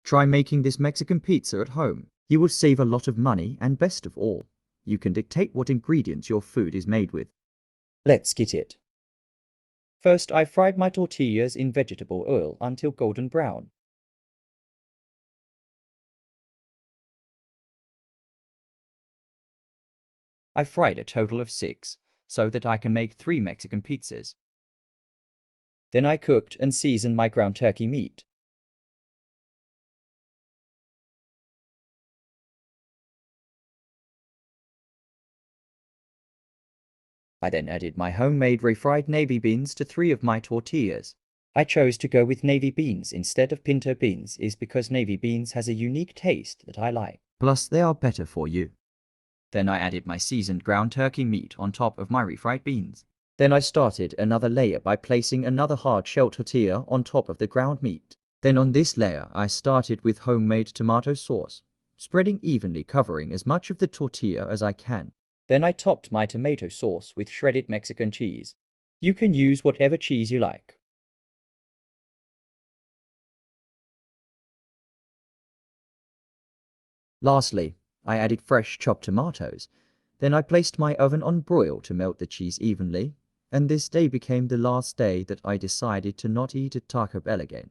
Try making this Mexican pizza at home. You will save a lot of money, and best of all, you can dictate what ingredients your food is made with. Let's get it. First, I fried my tortillas in vegetable oil until golden brown. I fried a total of 6, so that I can make 3 Mexican pizzas. Then I cooked and seasoned my ground turkey meat. I then added my homemade refried navy beans to 3 of my tortillas. I chose to go with navy beans instead of pinto beans is because navy beans has a unique taste that I like. Plus, they are better for you. Then I added my seasoned ground turkey meat on top of my refried beans. Then I started another layer by placing another hard-shell tortilla on top of the ground meat. Then on this layer, I started with homemade tomato sauce, spreading evenly, covering as much of the tortilla as I can. Then I topped my tomato sauce with shredded Mexican cheese. You can use whatever cheese you like. Lastly, I added fresh chopped tomatoes. Then I placed my oven on broil to melt the cheese evenly, and this day became the last day that I decided to not eat at Taco Bell again.